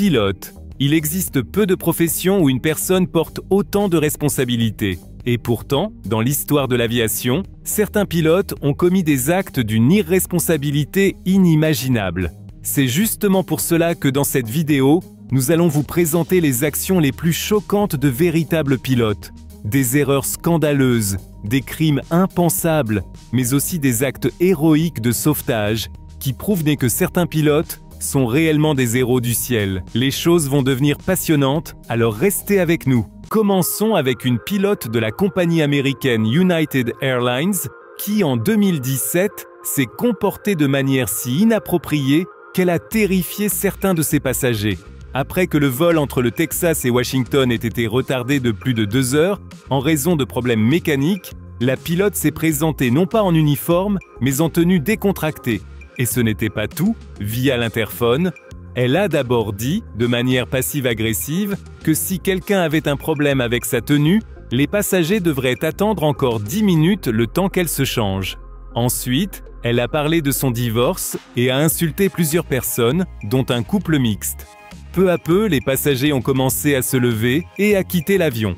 Pilote. Il existe peu de professions où une personne porte autant de responsabilités. Et pourtant, dans l'histoire de l'aviation, certains pilotes ont commis des actes d'une irresponsabilité inimaginable. C'est justement pour cela que dans cette vidéo, nous allons vous présenter les actions les plus choquantes de véritables pilotes. Des erreurs scandaleuses, des crimes impensables, mais aussi des actes héroïques de sauvetage qui prouvent que certains pilotes sont réellement des héros du ciel. Les choses vont devenir passionnantes, alors restez avec nous. Commençons avec une pilote de la compagnie américaine United Airlines qui, en 2017, s'est comportée de manière si inappropriée qu'elle a terrifié certains de ses passagers. Après que le vol entre le Texas et Washington ait été retardé de plus de 2 heures en raison de problèmes mécaniques, la pilote s'est présentée non pas en uniforme, mais en tenue décontractée. Et ce n'était pas tout, via l'interphone, elle a d'abord dit, de manière passive-agressive, que si quelqu'un avait un problème avec sa tenue, les passagers devraient attendre encore 10 minutes le temps qu'elle se change. Ensuite, elle a parlé de son divorce et a insulté plusieurs personnes, dont un couple mixte. Peu à peu, les passagers ont commencé à se lever et à quitter l'avion.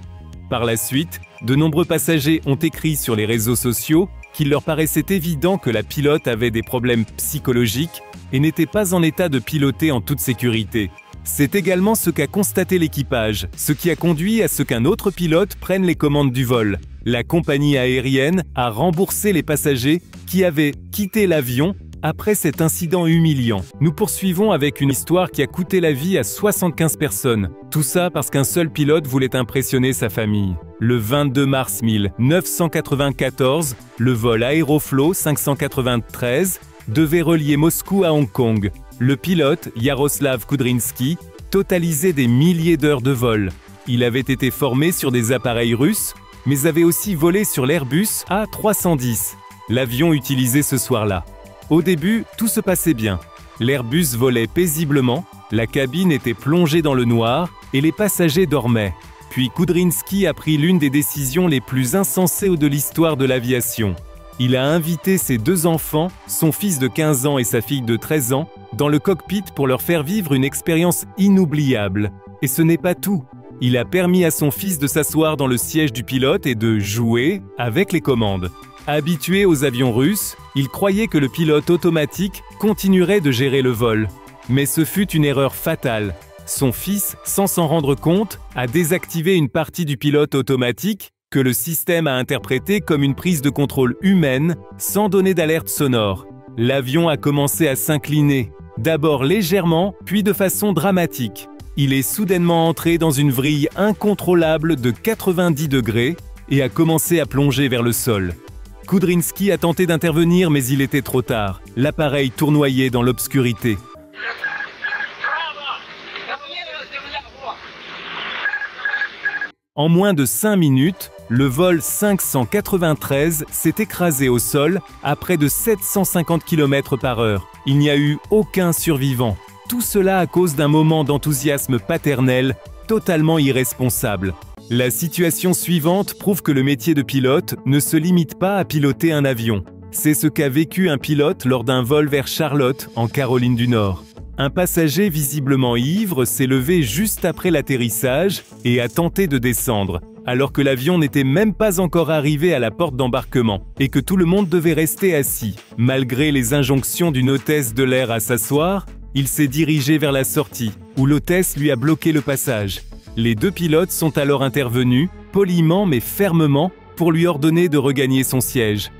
Par la suite, de nombreux passagers ont écrit sur les réseaux sociaux qu'il leur paraissait évident que la pilote avait des problèmes psychologiques et n'était pas en état de piloter en toute sécurité. C'est également ce qu'a constaté l'équipage, ce qui a conduit à ce qu'un autre pilote prenne les commandes du vol. La compagnie aérienne a remboursé les passagers qui avaient quitté l'avion après cet incident humiliant. Nous poursuivons avec une histoire qui a coûté la vie à 75 personnes. Tout ça parce qu'un seul pilote voulait impressionner sa famille. Le 22 mars 1994, le vol Aeroflot 593 devait relier Moscou à Hong Kong. Le pilote, Yaroslav Kudrinsky, totalisait des milliers d'heures de vol. Il avait été formé sur des appareils russes, mais avait aussi volé sur l'Airbus A310, l'avion utilisé ce soir-là. Au début, tout se passait bien. L'Airbus volait paisiblement, la cabine était plongée dans le noir et les passagers dormaient. Puis Kudrinsky a pris l'une des décisions les plus insensées de l'histoire de l'aviation. Il a invité ses 2 enfants, son fils de 15 ans et sa fille de 13 ans, dans le cockpit pour leur faire vivre une expérience inoubliable. Et ce n'est pas tout. Il a permis à son fils de s'asseoir dans le siège du pilote et de jouer avec les commandes. Habitué aux avions russes, il croyait que le pilote automatique continuerait de gérer le vol. Mais ce fut une erreur fatale. Son fils, sans s'en rendre compte, a désactivé une partie du pilote automatique que le système a interprété comme une prise de contrôle humaine sans donner d'alerte sonore. L'avion a commencé à s'incliner, d'abord légèrement, puis de façon dramatique. Il est soudainement entré dans une vrille incontrôlable de 90 degrés et a commencé à plonger vers le sol. Kudrinsky a tenté d'intervenir, mais il était trop tard. L'appareil tournoyait dans l'obscurité. En moins de 5 minutes, le vol 593 s'est écrasé au sol à près de 750 km/h. Il n'y a eu aucun survivant. Tout cela à cause d'un moment d'enthousiasme paternel totalement irresponsable. La situation suivante prouve que le métier de pilote ne se limite pas à piloter un avion. C'est ce qu'a vécu un pilote lors d'un vol vers Charlotte, en Caroline du Nord. Un passager visiblement ivre s'est levé juste après l'atterrissage et a tenté de descendre, alors que l'avion n'était même pas encore arrivé à la porte d'embarquement et que tout le monde devait rester assis. Malgré les injonctions d'une hôtesse de l'air à s'asseoir, il s'est dirigé vers la sortie, où l'hôtesse lui a bloqué le passage. Les 2 pilotes sont alors intervenus, poliment mais fermement, pour lui ordonner de regagner son siège.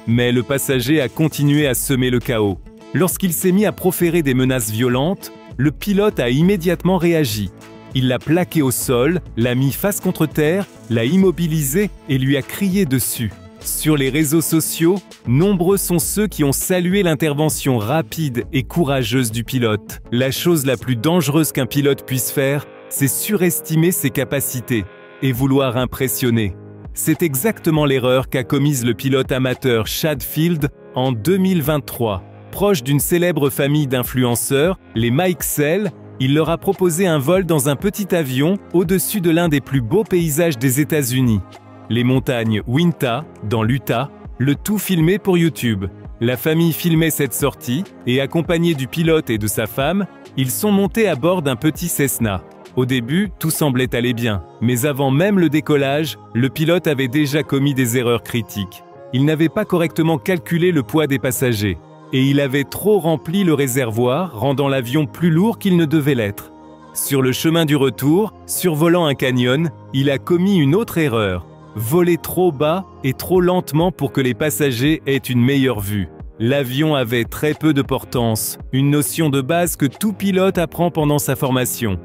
Mais le passager a continué à semer le chaos. Lorsqu'il s'est mis à proférer des menaces violentes, le pilote a immédiatement réagi. Il l'a plaqué au sol, l'a mis face contre terre, l'a immobilisé et lui a crié dessus. Sur les réseaux sociaux, nombreux sont ceux qui ont salué l'intervention rapide et courageuse du pilote. La chose la plus dangereuse qu'un pilote puisse faire, c'est surestimer ses capacités et vouloir impressionner. C'est exactement l'erreur qu'a commise le pilote amateur Chad Field en 2023. Proche d'une célèbre famille d'influenceurs, les Mikesell, il leur a proposé un vol dans un petit avion au-dessus de l'un des plus beaux paysages des États-Unis. Les montagnes Winta, dans l'Utah, le tout filmé pour YouTube. La famille filmait cette sortie et, accompagnés du pilote et de sa femme, ils sont montés à bord d'un petit Cessna. Au début, tout semblait aller bien, mais avant même le décollage, le pilote avait déjà commis des erreurs critiques. Il n'avait pas correctement calculé le poids des passagers, et il avait trop rempli le réservoir, rendant l'avion plus lourd qu'il ne devait l'être. Sur le chemin du retour, survolant un canyon, il a commis une autre erreur. Voler trop bas et trop lentement pour que les passagers aient une meilleure vue. L'avion avait très peu de portance, une notion de base que tout pilote apprend pendant sa formation.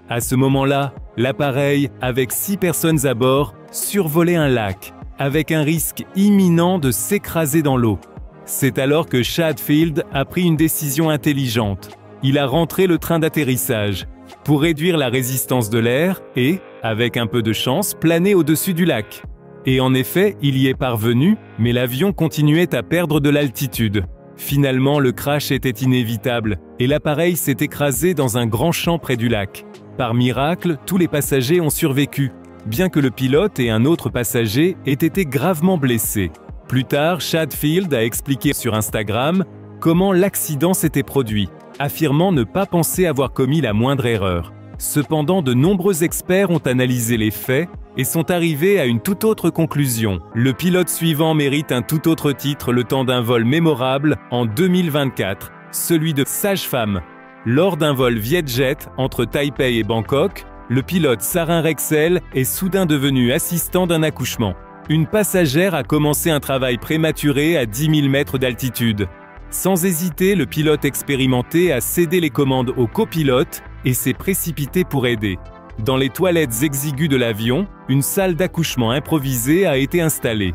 À ce moment-là, l'appareil, avec 6 personnes à bord, survolait un lac, avec un risque imminent de s'écraser dans l'eau. C'est alors que Chatfield a pris une décision intelligente. Il a rentré le train d'atterrissage pour réduire la résistance de l'air et, avec un peu de chance, planer au-dessus du lac. Et en effet, il y est parvenu, mais l'avion continuait à perdre de l'altitude. Finalement, le crash était inévitable et l'appareil s'est écrasé dans un grand champ près du lac. Par miracle, tous les passagers ont survécu, bien que le pilote et un autre passager aient été gravement blessés. Plus tard, Chatfield a expliqué sur Instagram comment l'accident s'était produit, affirmant ne pas penser avoir commis la moindre erreur. Cependant, de nombreux experts ont analysé les faits et sont arrivés à une toute autre conclusion. Le pilote suivant mérite un tout autre titre le temps d'un vol mémorable en 2024, celui de sage-femme. Lors d'un vol Vietjet entre Taipei et Bangkok, le pilote Sarin Rexel est soudain devenu assistant d'un accouchement. Une passagère a commencé un travail prématuré à 10 000 mètres d'altitude. Sans hésiter, le pilote expérimenté a cédé les commandes au copilote et s'est précipité pour aider. Dans les toilettes exiguës de l'avion, une salle d'accouchement improvisée a été installée.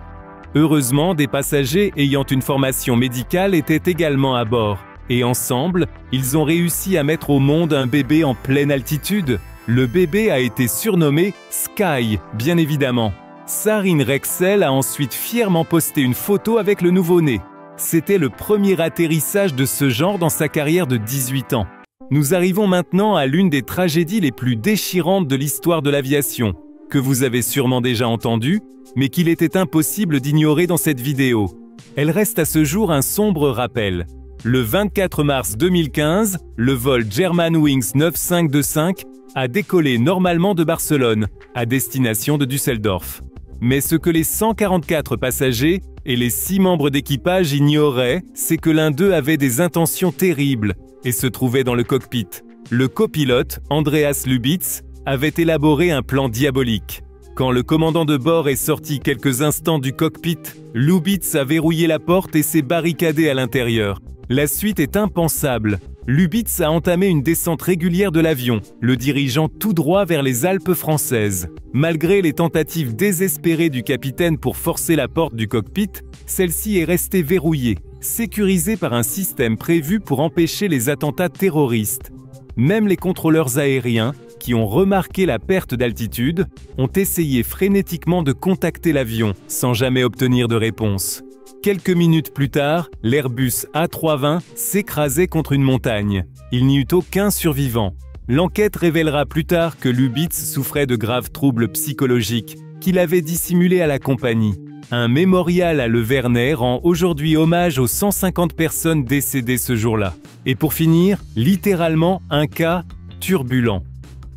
Heureusement, des passagers ayant une formation médicale étaient également à bord. Et ensemble, ils ont réussi à mettre au monde un bébé en pleine altitude. Le bébé a été surnommé Sky, bien évidemment. Sarin Rexel a ensuite fièrement posté une photo avec le nouveau-né. C'était le premier atterrissage de ce genre dans sa carrière de 18 ans. Nous arrivons maintenant à l'une des tragédies les plus déchirantes de l'histoire de l'aviation, que vous avez sûrement déjà entendue, mais qu'il était impossible d'ignorer dans cette vidéo. Elle reste à ce jour un sombre rappel. Le 24 mars 2015, le vol Germanwings 9525 a décollé normalement de Barcelone, à destination de Düsseldorf. Mais ce que les 144 passagers et les 6 membres d'équipage ignoraient, c'est que l'un d'eux avait des intentions terribles et se trouvait dans le cockpit. Le copilote, Andreas Lubitz, avait élaboré un plan diabolique. Quand le commandant de bord est sorti quelques instants du cockpit, Lubitz a verrouillé la porte et s'est barricadé à l'intérieur. La suite est impensable. Lubitz a entamé une descente régulière de l'avion, le dirigeant tout droit vers les Alpes françaises. Malgré les tentatives désespérées du capitaine pour forcer la porte du cockpit, celle-ci est restée verrouillée, sécurisée par un système prévu pour empêcher les attentats terroristes. Même les contrôleurs aériens, qui ont remarqué la perte d'altitude, ont essayé frénétiquement de contacter l'avion, sans jamais obtenir de réponse. Quelques minutes plus tard, l'Airbus A320 s'écrasait contre une montagne. Il n'y eut aucun survivant. L'enquête révélera plus tard que Lubitz souffrait de graves troubles psychologiques qu'il avait dissimulés à la compagnie. Un mémorial à Le Vernet rend aujourd'hui hommage aux 150 personnes décédées ce jour-là. Et pour finir, littéralement un cas turbulent.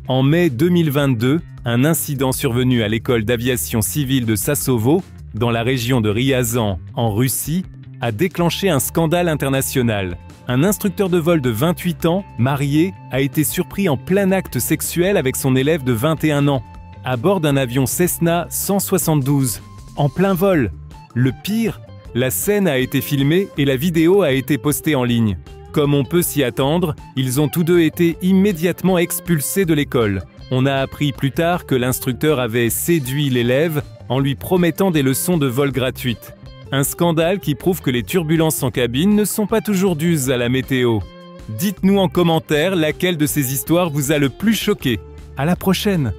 En mai 2022, un incident survenu à l'école d'aviation civile de Sassovo, dans la région de Ryazan, en Russie, a déclenché un scandale international. Un instructeur de vol de 28 ans, marié, a été surpris en plein acte sexuel avec son élève de 21 ans, à bord d'un avion Cessna 172, en plein vol. Le pire, la scène a été filmée et la vidéo a été postée en ligne. Comme on peut s'y attendre, ils ont tous deux été immédiatement expulsés de l'école. On a appris plus tard que l'instructeur avait séduit l'élève en lui promettant des leçons de vol gratuites. Un scandale qui prouve que les turbulences en cabine ne sont pas toujours dues à la météo. Dites-nous en commentaire laquelle de ces histoires vous a le plus choqué. À la prochaine!